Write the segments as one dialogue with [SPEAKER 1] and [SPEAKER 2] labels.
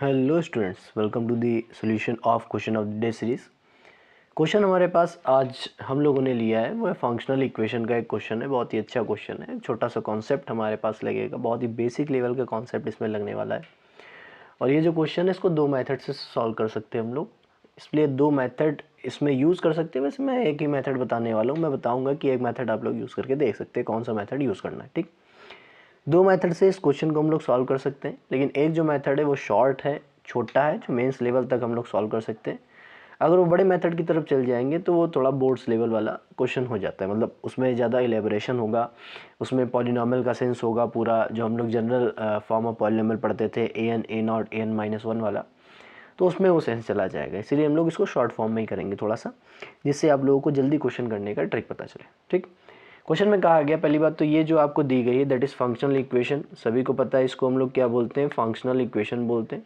[SPEAKER 1] Hello students, welcome to the solution of question of the day series. Question हमारे पास आज हम लोगों ने लिया है वो है फंक्शनल इक्वेशन का एक क्वेश्चन है। बहुत ही अच्छा क्वेश्चन है। छोटा सा कॉन्सेप्ट हमारे पास लगेगा, बहुत ही बेसिक लेवल का कॉन्सेप्ट इसमें लगने वाला है। और ये जो क्वेश्चन है इसको दो मेथड से सॉल्व कर सकते हैं हम लोग, इसलिए दो मेथड इसमें यूज़ कर सकते हैं। वैसे मैं एक ही मेथड बताने वाला हूँ। मैं बताऊँगा कि एक मेथड आप लोग यूज़ करके देख सकते हैं कौन सा मेथड यूज़ करना है। ठीक, दो मेथड से इस क्वेश्चन को हम लोग सॉल्व कर सकते हैं, लेकिन एक जो मेथड है वो शॉर्ट है, छोटा है, जो मेंस लेवल तक हम लोग सॉल्व कर सकते हैं। अगर वो बड़े मेथड की तरफ चल जाएंगे तो वो थोड़ा बोर्ड्स लेवल वाला क्वेश्चन हो जाता है, मतलब उसमें ज़्यादा एलेबोरेशन होगा, उसमें पॉलिनॉमियल का सेंस होगा पूरा, जो हम लोग जनरल फॉर्म ऑफ पॉलिनॉमियल पढ़ते थे an a0 an-1 वाला, तो उसमें वो सेंस चला जाएगा। इसीलिए हम लोग इसको शॉर्ट फॉर्म में ही करेंगे थोड़ा सा, जिससे आप लोगों को जल्दी क्वेश्चन करने का ट्रिक पता चले। ठीक, क्वेश्चन में कहा गया पहली बात तो ये जो आपको दी गई है दैट इज़ फंक्शनल इक्वेशन। सभी को पता है इसको हम लोग क्या बोलते हैं, फंक्शनल इक्वेशन बोलते हैं।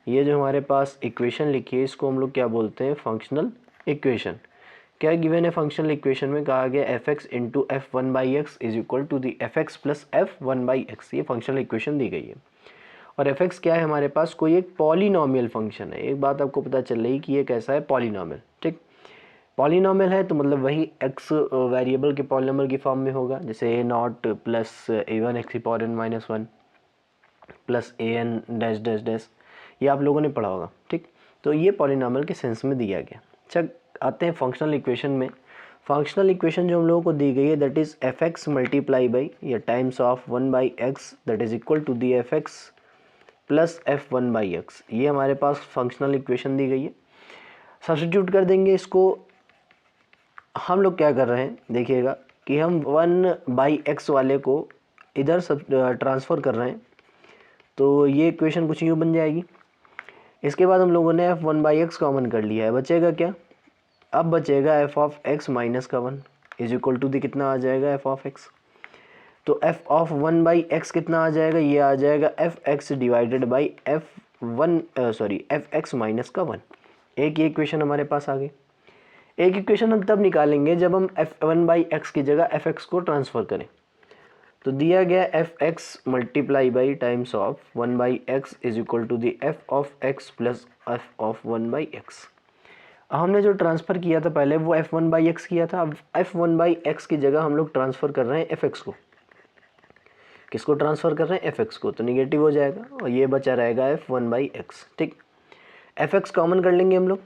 [SPEAKER 1] ये जो हमारे पास इक्वेशन लिखी है इसको हम लोग क्या बोलते हैं, फंक्शनल इक्वेशन। क्या गिवन है फंक्शनल इक्वेशन में, कहा गया f x into f one by x is equal to the f x plus f one by x. ये फंक्शनल इक्वेशन दी गई है। और एफ एक्स क्या है हमारे पास, कोई एक पॉलिनॉमियल फंक्शन है। एक बात आपको पता चल रही कि ये कैसा है, पॉलिनॉमियल। ठीक, पॉलिनॉमियल है तो मतलब वही एक्स वेरिएबल के पॉलिनॉमियल की फॉर्म में होगा, जैसे a not plus a one x की power n minus one plus a n dash dash dash, ये आप लोगों ने पढ़ा होगा। ठीक, तो ये पॉलिनॉमियल के सेंस में दिया गया। अच्छा, आते हैं फंक्शनल इक्वेशन में। फंक्शनल इक्वेशन जो हम लोगों को दी गई है that is f x multiply by या times of one by x that is equal to the f x plus f one by x. ये हमारे पास फंक्शनल इक्वेशन दी गई है। सब्स्टिट्यूट कर देंगे इसको। हम लोग क्या कर रहे हैं देखिएगा कि हम वन बाई एक्स वाले को इधर सब ट्रांसफ़र कर रहे हैं, तो ये इक्वेशन कुछ यूँ बन जाएगी। इसके बाद हम लोगों ने f one by x common कर लिया है, बचेगा क्या, अब बचेगा एफ ऑफ एक्स माइनस का one is equal to the कितना आ जाएगा, एफ ऑफ एक्स। तो f of one by x कितना आ जाएगा, ये आ जाएगा f x divided by f x minus का वन। एक ये इक्वेशन हमारे पास आ गई। एक इक्वेशन हम तब निकालेंगे जब हम एफ वन बाई एक्स की जगह एफ एक्स को ट्रांसफ़र करें। तो दिया गया f x multiply by times of one by x is equal to the f of x plus f of one by x. हमने जो ट्रांसफ़र किया था पहले वो एफ वन बाई एक्स किया था, अब एफ वन बाई एक्स की जगह हम लोग ट्रांसफ़र कर रहे हैं एफ एक्स को। किसको ट्रांसफ़र कर रहे हैं, एफ एक्स को, तो निगेटिव हो जाएगा और ये बचा रहेगा एफ वन बाई एक्स। ठीक, एफ एक्स कॉमन कर लेंगे हम लोग।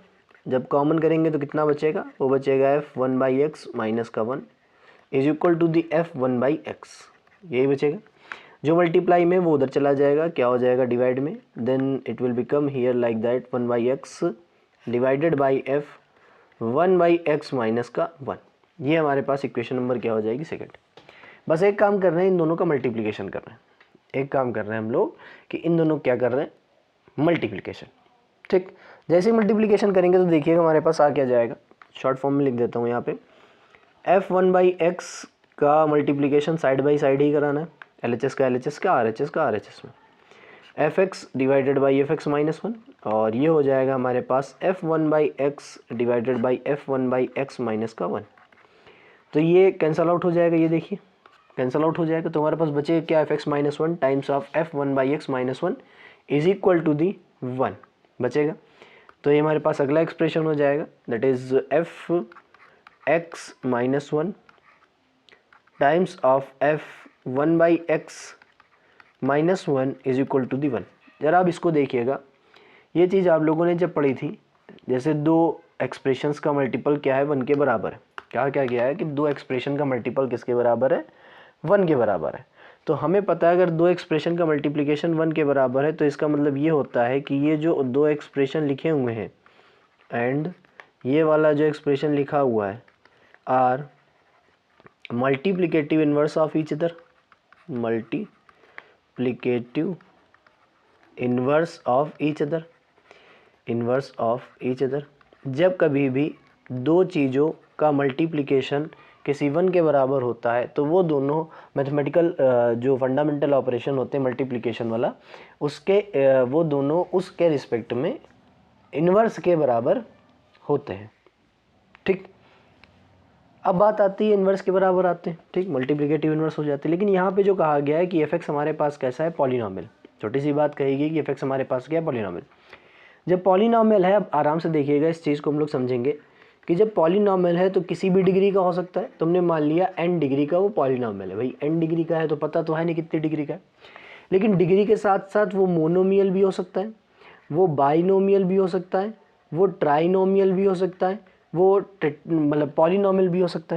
[SPEAKER 1] जब कॉमन करेंगे तो कितना बचेगा, वो बचेगा f one by x minus का one is equal to the f one by x, यही बचेगा। जो मल्टीप्लाई में वो उधर चला जाएगा, क्या हो जाएगा डिवाइड में, then it will become here like that one by x divided by f one by x minus का वन। ये हमारे पास इक्वेशन नंबर क्या हो जाएगी, सेकंड। बस एक काम कर रहे हैं, इन दोनों का मल्टीप्लिकेशन कर रहे हैं। एक काम कर रहे हैं हम लोग कि इन दोनों क्या कर रहे हैं, मल्टीप्लिकेशन। ठीक, जैसे ही मल्टीप्लिकेशन करेंगे तो देखिएगा हमारे पास आ क्या जाएगा। शॉर्ट फॉर्म में लिख देता हूँ यहाँ पे, एफ वन बाई एक्स का मल्टीप्लिकेशन साइड बाई साइड ही कराना है, एल एच एस का एल एच एस का, आर एच एस का आर एच एस में, f x divided by f x minus one, और ये हो जाएगा हमारे पास f one by x divided by f one by x minus का वन। तो ये कैंसल आउट हो जाएगा, ये देखिए कैंसल आउट हो जाएगा। तो हमारे पास बचेगा क्या, f x minus one times of f one by x minus one is equal to the one बचेगा। तो ये हमारे पास अगला एक्सप्रेशन हो जाएगा that is f x minus one times of f one by x minus one is equal to the one. ज़रा आप इसको देखिएगा, ये चीज़ आप लोगों ने जब पढ़ी थी, जैसे दो एक्सप्रेशंस का मल्टीपल क्या है, वन के बराबर है। क्या क्या किया है कि दो एक्सप्रेशन का मल्टीपल किसके बराबर है, वन के बराबर है। तो हमें पता है अगर दो एक्सप्रेशन का मल्टीप्लिकेशन वन के बराबर है तो इसका मतलब ये होता है कि ये जो दो एक्सप्रेशन लिखे हुए हैं एंड ये वाला जो एक्सप्रेशन लिखा हुआ है are multiplicative inverse of each other, multiplicative inverse of each other, inverse of each other. जब कभी भी दो चीज़ों का मल्टीप्लिकेशन किसी वन के बराबर होता है तो वो दोनों मैथमेटिकल जो फंडामेंटल ऑपरेशन होते हैं मल्टीप्लिकेशन वाला, उसके वो दोनों उसके रिस्पेक्ट में इन्वर्स के बराबर होते हैं। ठीक, अब बात आती है इन्वर्स के बराबर आते हैं। ठीक, मल्टीप्लिकेटिव इन्वर्स हो जाते हैं। लेकिन यहाँ पे जो कहा गया है कि एफ एक्स हमारे पास कैसा है, पॉलिनॉमियल। छोटी सी बात कहेगी कि एफ एक्स हमारे पास क्या है, पॉलिनॉमियल। जब पॉलिनॉमियल है, अब आराम से देखिएगा इस चीज़ को हम लोग समझेंगे कि जब पॉलिनॉमियल है तो किसी भी डिग्री का हो सकता है। तुमने मान लिया n डिग्री का वो पॉलिनॉमियल है, भाई n डिग्री का है तो पता तो है नहीं कितनी डिग्री का है, लेकिन डिग्री के साथ साथ वो मोनोमियल भी हो सकता है, वो बाइनोमियल भी हो सकता है, वो ट्राइनोमियल भी हो सकता है, वो मतलब पॉलिनॉमियल भी हो सकता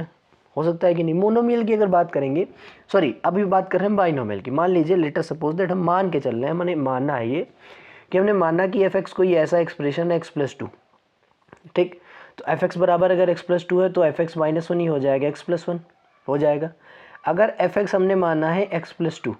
[SPEAKER 1] है कि नहीं। मोनोमियल की अगर बात करेंगे, सॉरी अभी बात कर रहे हैं बाइनोमियल की। मान लीजिए लेटर सपोज दैट हम मान के चल रहे हैं, मैंने मानना है ये कि हमने माना कि एफ एक्स कोई ऐसा एक्सप्रेशन है x+2, ठीक। तो एफ एक्स बराबर अगर x+2 है तो एफ एक्स -1 ही हो जाएगा, x+1 हो जाएगा। अगर एफ एक्स हमने माना है x+2,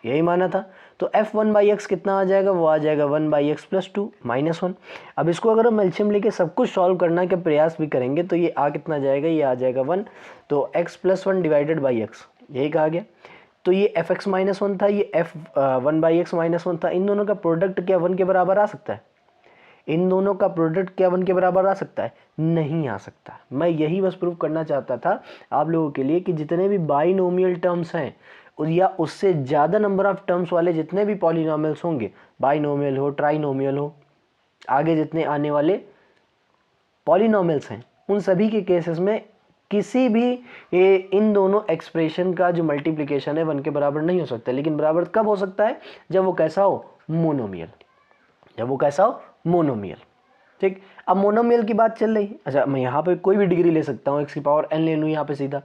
[SPEAKER 1] यही माना था, तो f1/x कितना आ जाएगा, वो आ जाएगा 1/x+2 -1। अब इसको अगर हम एलसीएम लेके सब कुछ सॉल्व करने का प्रयास भी करेंगे तो ये आ कितना जाएगा, ये आ जाएगा 1, तो x+1 डिवाइडेड बाई x, यही कहा गया। तो ये एफ एक्स -1 था, ये f1/x -1 था। इन दोनों का प्रोडक्ट क्या 1 के बराबर आ सकता है? इन दोनों का प्रोडक्ट क्या 1 के बराबर आ सकता है? नहीं आ सकता। मैं यही बस प्रूव करना चाहता था आप लोगों के लिए कि जितने भी बाइनोमियल टर्म्स हैं या उससे ज़्यादा नंबर ऑफ टर्म्स वाले जितने भी पॉलिनोमियल्स होंगे, बाइनोमियल हो, ट्राइनोमियल हो, आगे जितने आने वाले पॉलिनोमियल्स हैं, उन सभी के केसेस में किसी भी इन दोनों एक्सप्रेशन का जो मल्टीप्लिकेशन है 1 के बराबर नहीं हो सकता। लेकिन बराबर कब हो सकता है? जब वो कैसा हो, मोनोमियल। जब वो कैसा हो, मोनोमियल, ठीक। अब मोनोमियल की बात चल रही, अच्छा मैं यहाँ पे कोई भी डिग्री ले सकता हूँ, x⁴n ले लूँ यहाँ पे सीधा,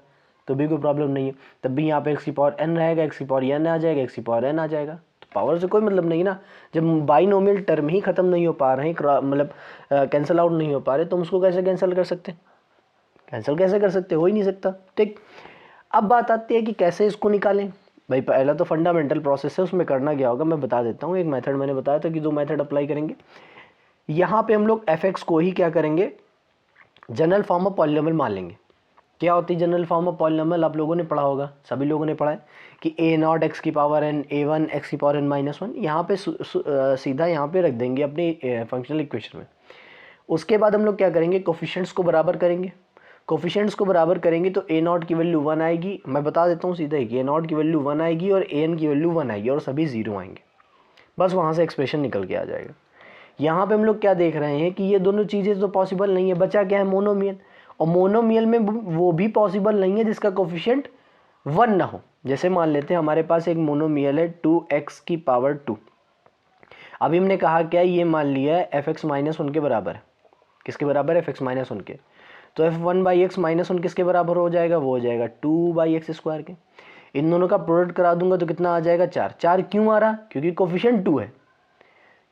[SPEAKER 1] तो भी कोई प्रॉब्लम नहीं है। तब भी यहाँ पे x⁴n रहेगा, x⁴n आ जाएगा, x⁴n आ जाएगा, तो पावर से कोई मतलब नहीं ना। जब बाइनोमियल टर्म ही खत्म नहीं हो पा रहे हैं, मतलब कैंसिल आउट नहीं हो पा रहे, तो हम उसको कैसे कैंसिल कर सकते हैं? कैंसिल कैसे कर सकते? हो ही नहीं सकता, ठीक। अब बात आती है कि कैसे इसको निकालें। भाई पहला तो फंडामेंटल प्रोसेस है, उसमें करना क्या होगा मैं बता देता हूँ। एक मेथड मैंने बताया था कि 2 मेथड अप्लाई करेंगे। यहाँ पे हम लोग एफ एक्स को ही क्या करेंगे, जनरल फॉर्म ऑफ पॉलिनोमियल मान लेंगे। क्या होती है जनरल फॉर्म ऑफ पॉलिनोमियल? आप लोगों ने पढ़ा होगा, सभी लोगों ने पढ़ा है कि a0 x की पावर n, a1 x की पावर n -1, यहाँ पे सीधा यहाँ पे रख देंगे अपनी फंक्शनल इक्वेशन में। उसके बाद हम लोग क्या करेंगे, कोफिशिएंट्स को बराबर करेंगे। कोफिशिएंट्स को बराबर करेंगे तो a0 की वैल्यू 1 आएगी। मैं बता देता हूँ सीधा ही कि a0 की वैल्यू 1 आएगी और an की वैल्यू 1 आएगी और सभी 0 आएंगे। बस वहाँ से एक्सप्रेशन निकल के आ जाएगा। यहाँ पे हम लोग क्या देख रहे हैं कि ये दोनों चीज़ें तो पॉसिबल नहीं है, बचा क्या है, मोनोमियल। और मोनोमियल में वो भी पॉसिबल नहीं है जिसका कोफिशिएंट 1 ना हो। जैसे मान लेते हैं हमारे पास एक मोनोमियल है 2x की पावर 2। अभी हमने कहा क्या, ये मान लिया है एफ एक्स -1 के बराबर है। किसके बराबर है? एफ एक्स -1 के। तो f1/x -1 किसके बराबर हो जाएगा? वो हो जाएगा 2/x² के। इन दोनों का प्रोडक्ट करा दूंगा तो कितना आ जाएगा? 4। 4 क्यों आ रहा? क्योंकि कोफिशिएंट 2 है,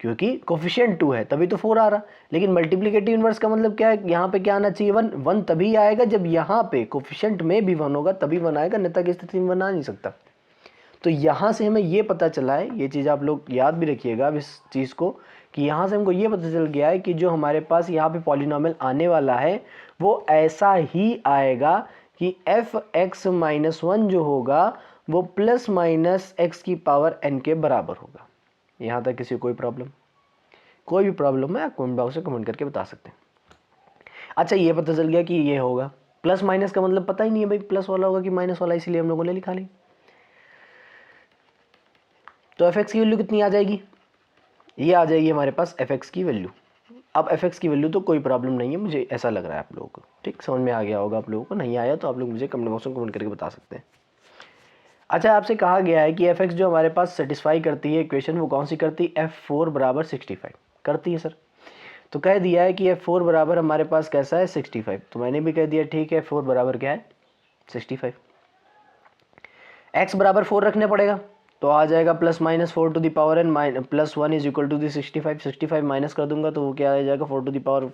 [SPEAKER 1] क्योंकि कोफिशिएंट 2 है तभी तो 4 आ रहा। लेकिन मल्टीप्लिकेटिव इनवर्स का मतलब क्या है, यहाँ पे क्या आना चाहिए? 1। 1 तभी आएगा जब यहाँ पे कोफिशिएंट में भी 1 होगा, तभी 1 आएगा, अन्यथा की स्थिति में 1 आ नहीं सकता। तो यहाँ से हमें ये पता चला है, ये चीज़ आप लोग याद भी रखिएगा अब इस चीज़ को, कि यहाँ से हमको ये पता चल गया है कि जो हमारे पास यहाँ पे पॉलिनोमियल आने वाला है वो ऐसा ही आएगा कि एफ एक्स -1 जो होगा वो +- x की पावर n के बराबर होगा। यहाँ तक किसी को कोई प्रॉब्लम? कोई भी प्रॉब्लम है आप कमेंट बॉक्स में कमेंट करके बता सकते हैं। अच्छा ये पता चल गया कि ये होगा, प्लस माइनस का मतलब पता ही नहीं है भाई, प्लस वाला होगा कि माइनस वाला, इसीलिए हम लोगों ने लिखा ली। तो एफ एक्स की वैल्यू कितनी आ जाएगी? ये आ जाएगी हमारे पास एफ एक्स की वैल्यू। अब एफ एक्स की वैल्यू तो कोई प्रॉब्लम नहीं है, मुझे ऐसा लग रहा है आप लोगों को, ठीक, समझ में आ गया होगा आप लोगों को। नहीं आया तो आप लोग मुझे कमेंट बॉक्स में कमेंट करके बता सकते हैं। अच्छा आपसे कहा गया है कि एफ एक्स जो हमारे पास सेटिस्फाई करती है इक्वेशन, वो कौन सी करती है? f4 बराबर 65 करती है सर। तो कह दिया है कि f4 बराबर हमारे पास कैसा है? 65। तो मैंने भी कह दिया ठीक है, f4 बराबर क्या है? 65। x बराबर 4 रखने पड़ेगा, तो आ जाएगा +-4 to the power n +1 is equal to the 65। 65 minus कर दूंगा तो वो क्या आ जाएगा? 4 to the power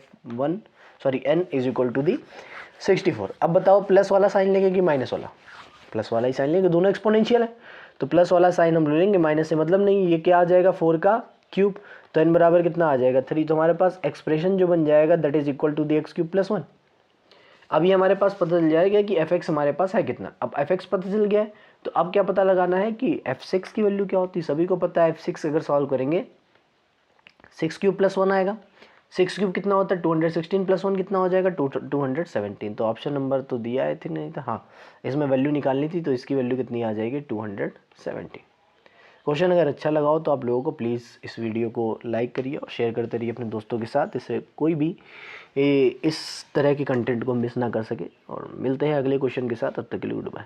[SPEAKER 1] n is equal to the 64। अब बताओ प्लस वाला साइन लेंगे कि माइनस वाला? प्लस वाला ही साइन लेंगे, दोनों एक्सपोनेंशियल है तो प्लस वाला साइन हम ले लेंगे, माइनस से मतलब नहीं। ये क्या आ जाएगा? 4 का क्यूब, तो n बराबर कितना आ जाएगा? 3। तो हमारे पास एक्सप्रेशन जो बन जाएगा that is equal to the x³ + 1। अब ये हमारे पास पता चल जाएगा कि एफ एक्स हमारे पास है कितना। अब एफ एक्स पता चल गया है तो अब क्या पता लगाना है कि f6 की वैल्यू क्या होती है। सभी को पता है f6 अगर सॉल्व करेंगे 6³ + 1 आएगा। 6³ कितना होता है? 216 + 1 कितना हो जाएगा? 217। तो ऑप्शन नंबर तो दिया है थी नहीं था, हाँ इसमें वैल्यू निकालनी थी, तो इसकी वैल्यू कितनी आ जाएगी? 217। क्वेश्चन अगर अच्छा लगा हो तो आप लोगों को प्लीज़ इस वीडियो को लाइक करिए और शेयर करते रहिए अपने दोस्तों के साथ, इससे कोई भी इस तरह के कंटेंट को मिस ना कर सके। और मिलते हैं अगले क्वेश्चन के साथ, तब तक के लिए गुड बाय।